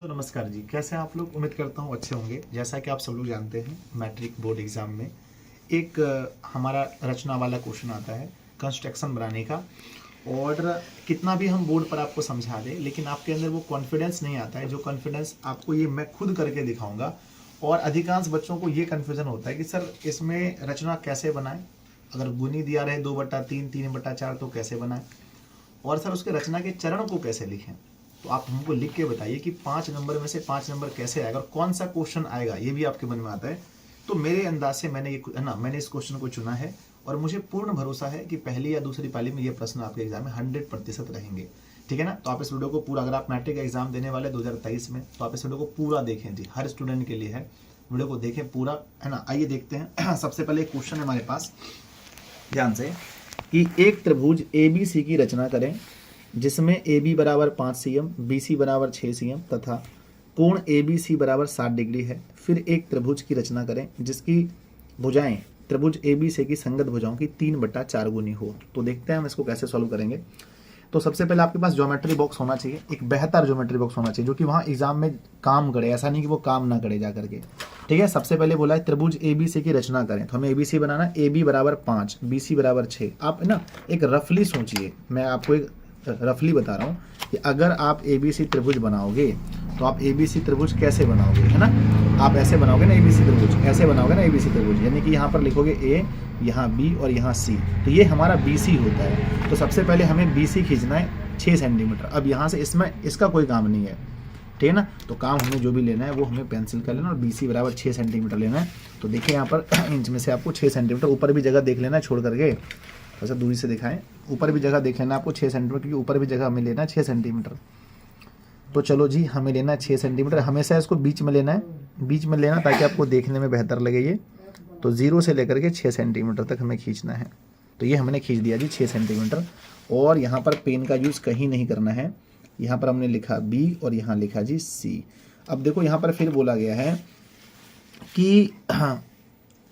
तो नमस्कार जी, कैसे हैं आप लोग। उम्मीद करता हूँ अच्छे होंगे। जैसा कि आप सब लोग जानते हैं, मैट्रिक बोर्ड एग्ज़ाम में एक हमारा रचना वाला क्वेश्चन आता है कंस्ट्रक्शन बनाने का। और कितना भी हम बोर्ड पर आपको समझा दें, लेकिन आपके अंदर वो कॉन्फिडेंस नहीं आता है जो कॉन्फिडेंस आपको ये मैं खुद करके दिखाऊंगा। और अधिकांश बच्चों को ये कन्फ्यूज़न होता है कि सर इसमें रचना कैसे बनाएं, अगर गुनी दिया रहे 2/3 3/4 तो कैसे बनाएं, और सर उसके रचना के चरण को कैसे लिखें। तो आप हमको लिख के बताइए कि 5 नंबर में से 5 नंबर कैसे आएगा और कौन सा क्वेश्चन आएगा, ये भी आपके मन में आता है। तो मेरे अंदाज से मैंने इस क्वेश्चन को चुना है और मुझे पूर्ण भरोसा है कि पहली या दूसरी पाली में ये प्रश्न आपके एग्जाम में 100% रहेंगे। ठीक है ना। तो आप इस वीडियो को पूरा, अगर आप मैट्रिक का एग्जाम देने वाले 2023 में, तो आप इस वीडियो को पूरा देखें जी, हर स्टूडेंट के लिए है। वीडियो को देखें पूरा, है ना। आइए देखते हैं। सबसे पहले एक क्वेश्चन है हमारे पास, ध्यान से, कि एक त्रिभुज ABC की रचना करें जिसमें AB बराबर 5 cm, BC बराबर 6 cm तथा कोण ABC बराबर 60 डिग्री है। फिर एक त्रिभुज की रचना करें जिसकी भुजाएं त्रिभुज ABC की संगत भुजाओं की 3/4 गुनी हो। तो देखते हैं हम इसको कैसे सॉल्व करेंगे। तो सबसे पहले आपके पास ज्योमेट्री बॉक्स होना चाहिए, एक बेहतर ज्योमेट्री बॉक्स होना चाहिए जो कि वहाँ एग्जाम में काम करे, ऐसा नहीं कि वो काम ना करे जा करके। ठीक है। सबसे पहले बोला है त्रिभुज ABC की रचना करें, तो हमें ABC बनाना है। AB बराबर 5, BC बराबर 6। आप ना एक रफली सोचिए, मैं आपको एक रफली बता रहा हूँ कि अगर आप ABC त्रिभुज बनाओगे तो आप ABC त्रिभुज कैसे बनाओगे, है ना। आप ऐसे बनाओगे ना ABC त्रिभुज, ऐसे बनाओगे ना ABC त्रिभुज, यानी कि यहाँ पर लिखोगे A, यहाँ B और यहाँ C, तो ये हमारा BC होता है। तो सबसे पहले हमें BC खींचना है 6 सेंटीमीटर। अब यहाँ से इसमें इसका कोई काम नहीं है, ठीक है ना। तो काम हमें जो भी लेना है वो हमें पेंसिल कर लेना और BC बराबर 6 सेंटीमीटर लेना है। तो देखिए यहाँ पर इंच में से आपको 6 सेंटीमीटर, ऊपर भी जगह देख लेना है छोड़ करके, थोड़ा सा दूरी से दिखाएं, ऊपर भी जगह देख लेना आपको 6 सेंटीमीटर, क्योंकि ऊपर भी जगह हमें लेना है 6 सेंटीमीटर। तो चलो जी, हमें लेना है 6 सेंटीमीटर। हमेशा इसको बीच में लेना है, बीच में लेना ताकि आपको देखने में बेहतर लगे ये। तो 0 से लेकर के 6 सेंटीमीटर तक हमें खींचना है। तो ये हमने खींच दिया जी 6 सेंटीमीटर। और यहाँ पर पेन का यूज़ कहीं नहीं करना है। यहाँ पर हमने लिखा B और यहाँ लिखा जी C। अब देखो यहाँ पर फिर बोला गया है कि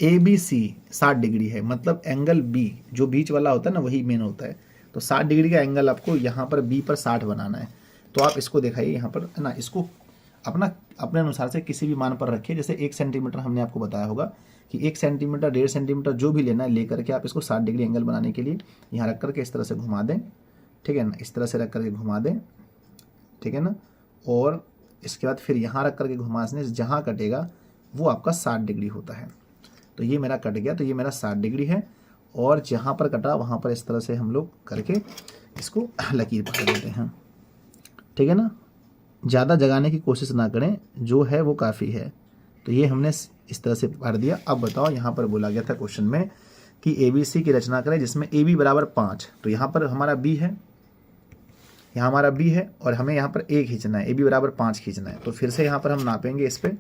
ABC 60 डिग्री है, मतलब एंगल B जो बीच वाला होता है ना वही मेन होता है। तो 60 डिग्री का एंगल आपको यहाँ पर B पर 60 बनाना है। तो आप इसको दिखाइए यहाँ पर, है ना, इसको अपना अपने अनुसार से किसी भी मान पर रखिए। जैसे 1 सेंटीमीटर हमने आपको बताया होगा कि 1 सेंटीमीटर 1.5 सेंटीमीटर जो भी लेना है लेकर के आप इसको 60 डिग्री एंगल बनाने के लिए यहाँ रख करके इस तरह से घुमा दें, ठीक है ना, इस तरह से रख करके घुमा दें, ठीक है ना। और इसके बाद फिर यहाँ रख करके घुमाने से जहाँ कटेगा वो आपका 60 डिग्री होता है। तो ये मेरा कट गया, तो ये मेरा 60 डिग्री है। और जहाँ पर कटा वहाँ पर इस तरह से हम लोग करके इसको लकीर पकड़ देते हैं, ठीक है ना। ज़्यादा जगाने की कोशिश ना करें, जो है वो काफ़ी है। तो ये हमने इस तरह से पढ़ दिया। अब बताओ, यहाँ पर बोला गया था क्वेश्चन में कि ABC की रचना करें जिसमें AB बराबर 5। तो यहाँ पर हमारा B है, यहाँ हमारा B है और हमें यहाँ पर A खींचना है, AB बराबर 5 खींचना है। तो फिर से यहाँ पर हम नापेंगे इस पर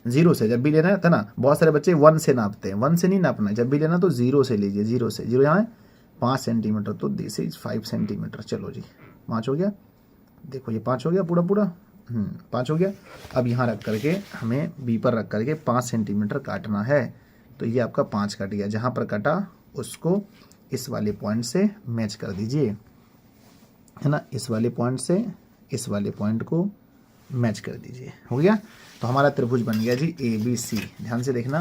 0 से, जब भी लेना है था ना, बहुत सारे बच्चे 1 से नापते हैं, 1 से नहीं नापना है। जब भी लेना तो 0 से लीजिए, 0 से। 0 यहाँ है 5 सेंटीमीटर, तो दिस इज 5 सेंटीमीटर। चलो जी, 5 हो गया। देखो ये 5 हो गया पूरा पूरा, 5 हो गया। अब यहाँ रख करके हमें B पर रख करके 5 सेंटीमीटर काटना है। तो ये आपका 5 कट गया। जहाँ पर कटा उसको इस वाले पॉइंट से मैच कर दीजिए, है ना। इस वाले पॉइंट से इस वाले पॉइंट को मैच कर दीजिए, हो गया। तो हमारा त्रिभुज बन गया जी ABC। ध्यान से देखना,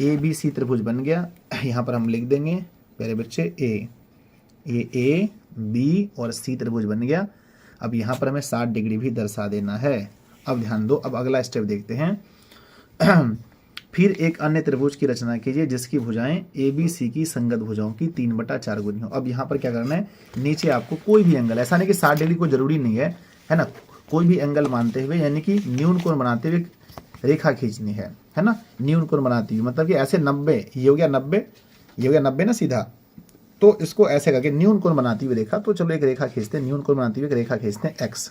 ABC त्रिभुज बन गया। यहाँ पर हम लिख देंगे प्यारे बच्चे A B और C त्रिभुज बन गया। अब यहाँ पर हमें 60 डिग्री भी दर्शा देना है। अब ध्यान दो, अब अगला स्टेप देखते हैं। फिर एक अन्य त्रिभुज की रचना कीजिए जिसकी भुजाएं ABC की संगत भुजाओं की 3/4 गुनी हो। अब यहाँ पर क्या करना है, नीचे आपको कोई भी एंगल, ऐसा नहीं कि 60 डिग्री को जरूरी नहीं है ना, कोई भी एंगल मानते हुए, यानी कि न्यून कोण बनाते हुए रेखा खींचनी है ना। न्यून कोण बनाती हुई मतलब कि ऐसे 90, ये हो गया 90, ये हो गया 90 ना सीधा। तो इसको ऐसे करके न्यून कोण बनाती हुई रेखा, तो चलो एक रेखा खींचते हैं, न्यून कोण बनाती हुई एक रेखा खींचते हैं X।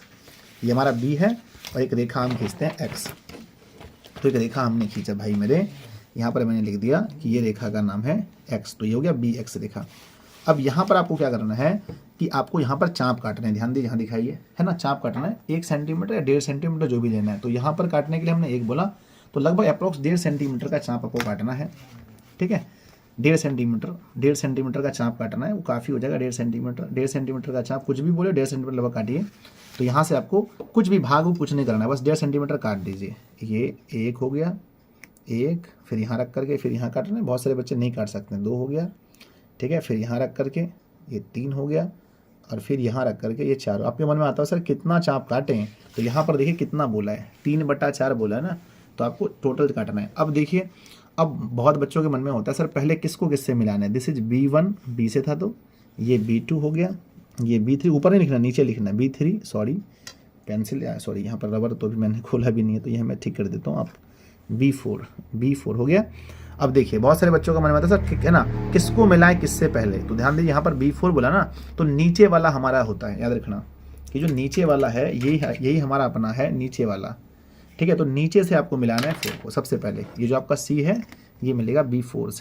ये हमारा B है और एक रेखा हम खींचते हैं X। तो एक रेखा हमने खींचा भाई मेरे, यहाँ पर मैंने लिख दिया कि ये रेखा का नाम है X। तो ये हो गया BX रेखा। अब यहाँ पर आपको क्या करना है कि आपको यहाँ पर चाप काटना है। ध्यान दीजिए, यहाँ दिखाइए, है ना, चाप काटना है 1 सेंटीमीटर या 1.5 सेंटीमीटर जो भी लेना है। तो यहाँ पर काटने के लिए हमने 1 बोला, तो लगभग अप्रोक्स 1.5 सेंटीमीटर का चाप आपको काटना है, ठीक है। 1.5 सेंटीमीटर का चाप काटना है, वो काफ़ी हो जाएगा। 1.5 सेंटीमीटर, 1.5 सेंटीमीटर का चाप, कुछ भी बोले 1.5 सेंटीमीटर लगभग काटिए। तो यहाँ से आपको कुछ भी भाग कुछ नहीं करना है, बस 1.5 सेंटीमीटर काट दीजिए। ये 1 हो गया, 1, फिर यहाँ रख करके फिर यहाँ काट रहे हैं, बहुत सारे बच्चे नहीं काट सकते हैं, 2 हो गया, ठीक है, फिर यहाँ रख करके ये 3 हो गया, और फिर यहाँ रख करके ये 4। आपके मन में आता है सर कितना चाप काटें, तो यहाँ पर देखिए कितना बोला है, 3/4 बोला है ना, तो आपको टोटल काटना है। अब देखिए, अब बहुत बच्चों के मन में होता है सर पहले किसको किससे मिलाना है। दिस इज B1, बी से था तो ये B2 हो गया, ये B3, ऊपर नहीं लिखना नीचे लिखना है, B3, सॉरी पेंसिल सॉरी यहाँ पर रबर तो भी मैंने खोला भी नहीं है, तो यह मैं ठीक कर देता हूँ। आप B4 हो गया। अब देखिए बहुत सारे बच्चों का मन में आता है सर है ना किसको मिलाएं किससे पहले, तो ध्यान दीजिए यहाँ पर B4 बोला ना, तो नीचे वाला हमारा होता है, याद रखना कि जो नीचे वाला है यही हमारा अपना है नीचे वाला, ठीक है। तो नीचे से आपको मिलाना है 4 को सबसे पहले। ये जो आपका C है ये मिलेगा B4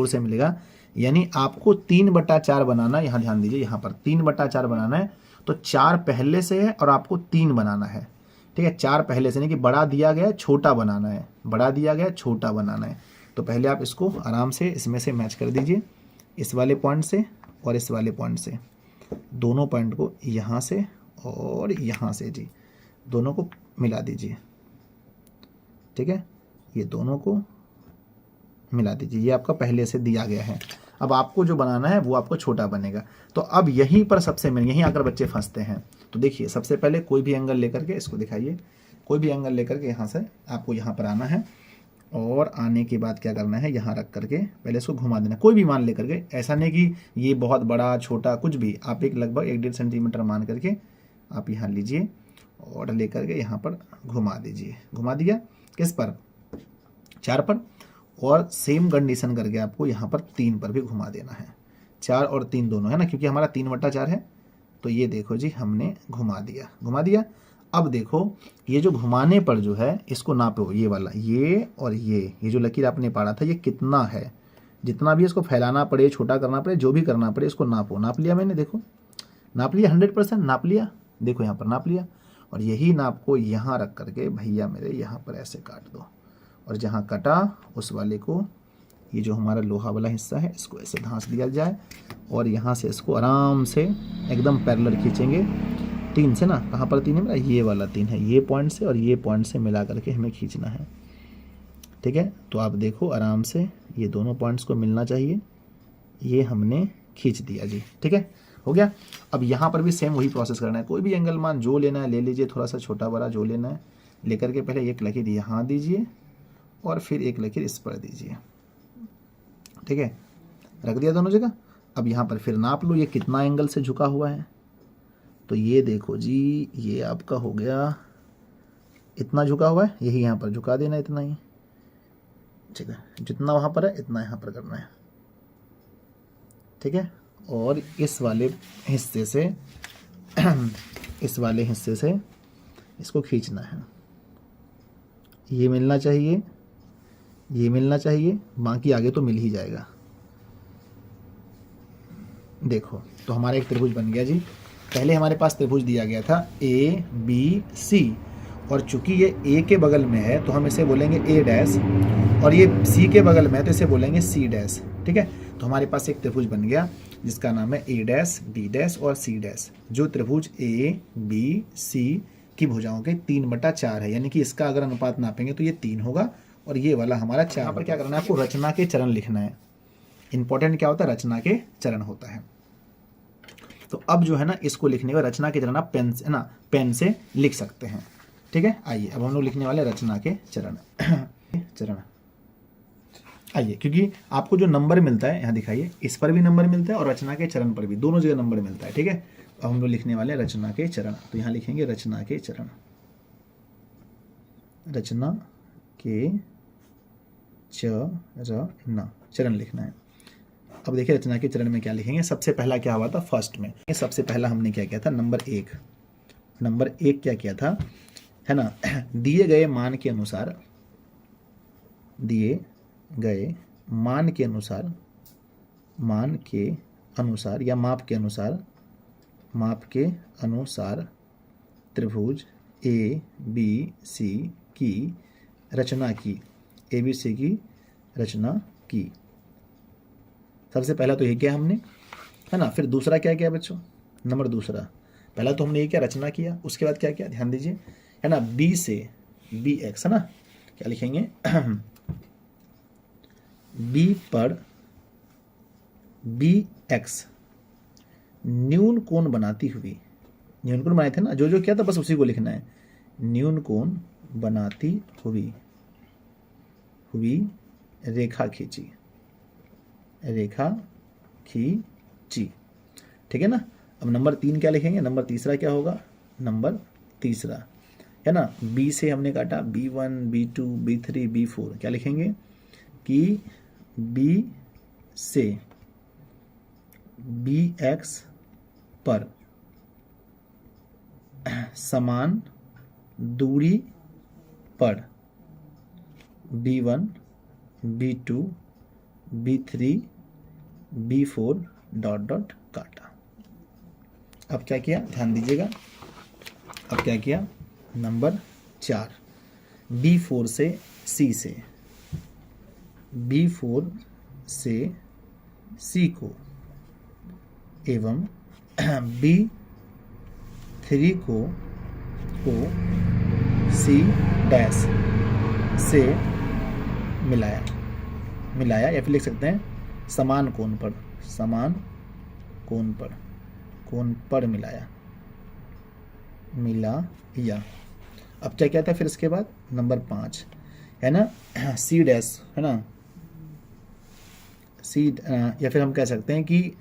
से मिलेगा, यानी आपको 3/4 बनाना है। यहाँ ध्यान दीजिए, यहाँ पर 3/4 बनाना है, तो 4 पहले से है और आपको 3 बनाना है, ठीक है। 4 पहले से नहीं कि बड़ा दिया गया छोटा बनाना है, बड़ा दिया गया छोटा बनाना है। तो पहले आप इसको आराम से इसमें से मैच कर दीजिए, इस वाले पॉइंट से और इस वाले पॉइंट से, दोनों पॉइंट को यहाँ से और यहाँ से जी दोनों को मिला दीजिए, ठीक है। ये दोनों को मिला दीजिए, ये आपका पहले से दिया गया है। अब आपको जो बनाना है वो आपको छोटा बनेगा। तो अब यहीं पर सबसे मेन यहीं आकर बच्चे फंसते हैं। तो देखिए सबसे पहले कोई भी एंगल लेकर के इसको दिखाइए, कोई भी एंगल लेकर के यहाँ से आपको यहाँ पर आना है, और आने के बाद क्या करना है, यहाँ रख करके पहले इसको घुमा देना, कोई भी मान लेकर के। ऐसा नहीं कि ये बहुत बड़ा छोटा कुछ भी, आप एक लगभग 1.5 सेंटीमीटर मान करके आप यहाँ लीजिए और लेकर के यहाँ पर घुमा दीजिए। घुमा दिया किस पर, 4 पर, और सेम कंडीशन करके आपको यहाँ पर 3 पर भी घुमा देना है। 4 और 3 दोनों है ना, क्योंकि हमारा 3/4 है। तो ये देखो जी हमने घुमा दिया। अब देखो ये जो घुमाने पर जो है इसको नापो, ये वाला, ये और ये जो लकीर आपने पढ़ा था ये कितना है, जितना भी इसको फैलाना पड़े छोटा करना पड़े जो भी करना पड़े इसको नापो। नाप लिया मैंने, देखो नाप लिया, 100% नाप लिया, देखो यहाँ पर नाप लिया। और यही नाप को यहाँ रख करके भैया मेरे यहाँ पर ऐसे काट दो, और जहाँ कटा उस वाले को, ये जो हमारा लोहा वाला हिस्सा है इसको ऐसे धांस दिया जाए, और यहाँ से इसको आराम से एकदम पैरेलल खींचेंगे 3 से ना। कहाँ पर 3 है मेरा, ये वाला 3 है, ये पॉइंट से और ये पॉइंट से मिला करके हमें खींचना है, ठीक है। तो आप देखो आराम से ये दोनों पॉइंट्स को मिलना चाहिए, ये हमने खींच दिया जी, ठीक है, हो गया। अब यहाँ पर भी सेम वही प्रोसेस करना है, कोई भी एंगल मान जो लेना है ले लीजिए, थोड़ा सा छोटा बड़ा जो लेना है लेकर के पहले एक लकीर यहाँ दीजिए और फिर एक लकीर इस पर दीजिए, ठीक है, रख दिया दोनों जगह। अब यहाँ पर फिर नाप लो ये कितना एंगल से झुका हुआ है, तो ये देखो जी ये आपका हो गया इतना झुका हुआ है, यही यहाँ पर झुका देना इतना ही, ठीक है, जितना वहाँ पर है इतना यहाँ पर करना है, ठीक है। और इस वाले हिस्से से इस वाले हिस्से से इसको खींचना है, ये मिलना चाहिए, ये मिलना चाहिए, बाकी आगे तो मिल ही जाएगा। देखो तो हमारा एक त्रिभुज बन गया जी। पहले हमारे पास त्रिभुज दिया गया था ABC, और चूंकि ये A के बगल में है तो हम इसे बोलेंगे A', और ये C के बगल में है तो इसे बोलेंगे C', ठीक है। तो हमारे पास एक त्रिभुज बन गया जिसका नाम है A', B' और C', जो त्रिभुज ABC की भुजाओं के 3/4 है, यानी कि इसका अगर अनुपात नापेंगे तो ये 3 होगा और ये वाला हमारा 4। यहाँ पर क्या करना है, आपको रचना के चरण लिखना है। इंपॉर्टेंट क्या होता है, रचना के चरण होता है। तो अब जो है ना इसको लिखने का रचना के चरण आप पेन से लिख सकते हैं, ठीक है। आइए अब हम लोग लिखने वाले रचना के चरण आइए, क्योंकि आपको जो नंबर मिलता है यहाँ दिखाइए, इस पर भी नंबर मिलता है और रचना के चरण पर भी, दोनों जगह नंबर मिलता है, ठीक है। अब हम लोग लिखने वाले रचना के चरण, तो यहाँ लिखेंगे रचना के चरण, रचना के चरण लिखना है। अब देखिए रचना के चरण में क्या लिखेंगे। सबसे पहला क्या हुआ था, फर्स्ट में सबसे पहला हमने क्या किया था, नंबर 1 क्या किया था, है ना, दिए गए मान के अनुसार या माप के अनुसार त्रिभुज ABC की रचना की। सबसे पहला तो ये किया हमने, है ना। फिर दूसरा क्या किया बच्चों, नंबर दूसरा पहला तो हमने ये क्या रचना किया, उसके बाद क्या किया ध्यान दीजिए, है ना, बी से बी एक्स, है ना, क्या लिखेंगे बी पर बी एक्स न्यून कोण बनाती हुई, न्यून कोण बनाए थे ना, जो जो किया था बस उसी को लिखना है, न्यून कोण बनाती हुई रेखा खींची, रेखा खींची, ठीक है ना। अब नंबर 3 क्या लिखेंगे, नंबर तीसरा क्या होगा, नंबर तीसरा, है ना, बी से हमने काटा B1 B2 B3 B4, क्या लिखेंगे कि बी से बी एक्स पर समान दूरी पर B1 B2 B3 B4 dot dot काटा। अब क्या किया ध्यान दीजिएगा, अब क्या किया, नंबर 4 B4 से C से, B4 से C को एवं B3 को C डैश से मिलाया या फिर लिख सकते हैं समान कोण पर, समान कोण पर मिलाया। अब क्या क्या था फिर इसके बाद, नंबर 5 है ना, C डैश, है ना, C या फिर हम कह सकते हैं कि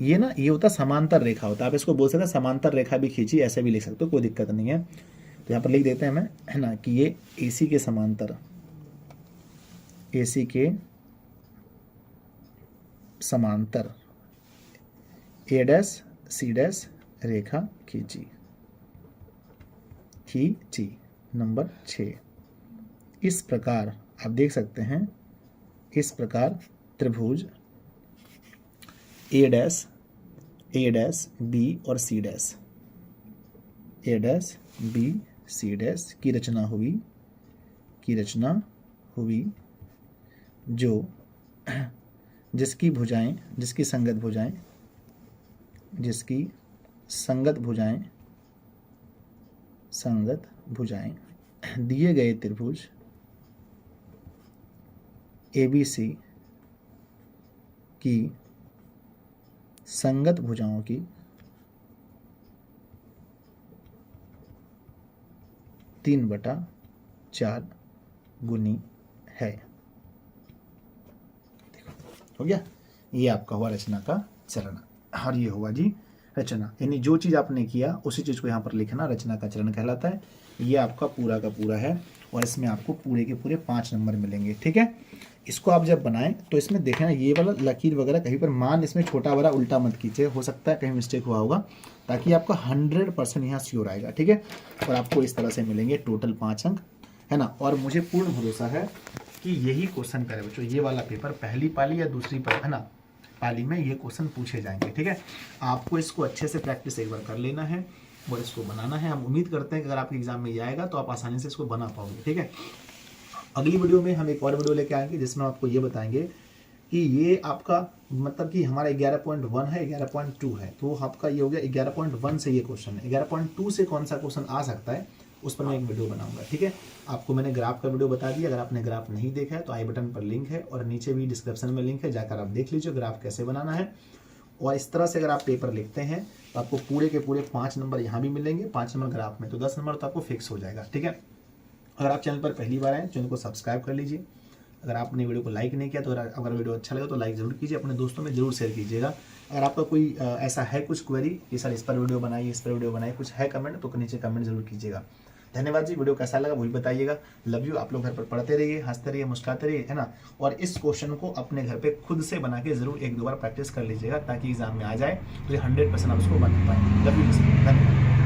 ये ना, ये होता समांतर रेखा होता है, आप इसको बोल सकते हैं समांतर रेखा भी खींची, ऐसे भी लिख सकते हो, कोई दिक्कत नहीं है। तो यहाँ पर लिख देते हैं हमें, है ना, कि ये AC के समांतर, AC के समांतर A डैश C डैश रेखा खींची। नंबर 6, इस प्रकार आप देख सकते हैं, इस प्रकार त्रिभुज A डैश B और C dash, A dash B C dash की रचना हुई जो जिसकी संगत भुजाएं दिए गए त्रिभुज ABC की संगत भुजाओं की 3/4 गुनी है। हो गया, ये आपका हुआ रचना का चरण, और ये हुआ जी रचना, यानी जो चीज़ आपने किया उसी चीज़ को यहाँ पर लिखना रचना का चरण कहलाता है। ये आपका पूरा का पूरा है और इसमें आपको पूरे के पूरे 5 नंबर मिलेंगे, ठीक है। इसको आप जब बनाएं तो इसमें देखना ये वाला लकीर वगैरह कहीं पर मान इसमें छोटा बड़ा उल्टा मत कीजिए, हो सकता है कहीं मिस्टेक हुआ होगा, ताकि आपका 100% यहाँ श्योर आएगा, ठीक है। और आपको इस तरह से मिलेंगे टोटल 5 अंक, है ना। और मुझे पूर्ण भरोसा है कि यही क्वेश्चन करे बच्चों, ये वाला पेपर पहली पाली या दूसरी पाली, है ना, पाली में ये क्वेश्चन पूछे जाएंगे, ठीक है। आपको इसको अच्छे से प्रैक्टिस एक बार कर लेना है और इसको बनाना है। हम उम्मीद करते हैं कि अगर आपके एग्जाम में ये आएगा तो आप आसानी से इसको बना पाओगे, ठीक है। अगली वीडियो में हम एक और वीडियो लेके आएंगे जिसमें आपको ये बताएंगे कि ये आपका मतलब कि हमारा 11.1 है, 11.2 है, तो आपका ये हो गया 11.1 से ये क्वेश्चन है, 11.2 से कौन सा क्वेश्चन आ सकता है उस पर मैं एक वीडियो बनाऊंगा, ठीक है। आपको मैंने ग्राफ का वीडियो बता दिया, अगर आपने ग्राफ नहीं देखा है तो आई बटन पर लिंक है और नीचे भी डिस्क्रिप्शन में लिंक है, जाकर आप देख लीजिए ग्राफ कैसे बनाना है। और इस तरह से अगर आप पेपर लिखते हैं तो आपको पूरे के पूरे 5 नंबर यहाँ भी मिलेंगे, 5 नंबर ग्राफ में, तो 10 नंबर तो आपको फिक्स हो जाएगा, ठीक है। अगर आप चैनल पर पहली बार आए चैनल को सब्सक्राइब कर लीजिए। अगर आपने वीडियो को लाइक नहीं किया तो अगर वीडियो अच्छा लगा तो लाइक जरूर कीजिए, अपने दोस्तों में जरूर शेयर कीजिएगा। अगर आपका कोई ऐसा है कुछ क्वेरी कि सर इस पर वीडियो बनाइए, इस पर वीडियो बनाइए, कुछ है कमेंट तो नीचे कमेंट जरूर कीजिएगा। धन्यवाद जी, वीडियो कैसा लगा वो भी बताइएगा। Love you. आप लोग घर पर पढ़ते रहिए, हंसते रहिए, मुस्कुराते रहिए, है ना। और इस क्वेश्चन को अपने घर पे खुद से बना के जरूर 1-2 बार प्रैक्टिस कर लीजिएगा ताकि एग्जाम में आ जाए तो ये 100% आप उसको बना पाएंगे। लव यू, धन्यवाद।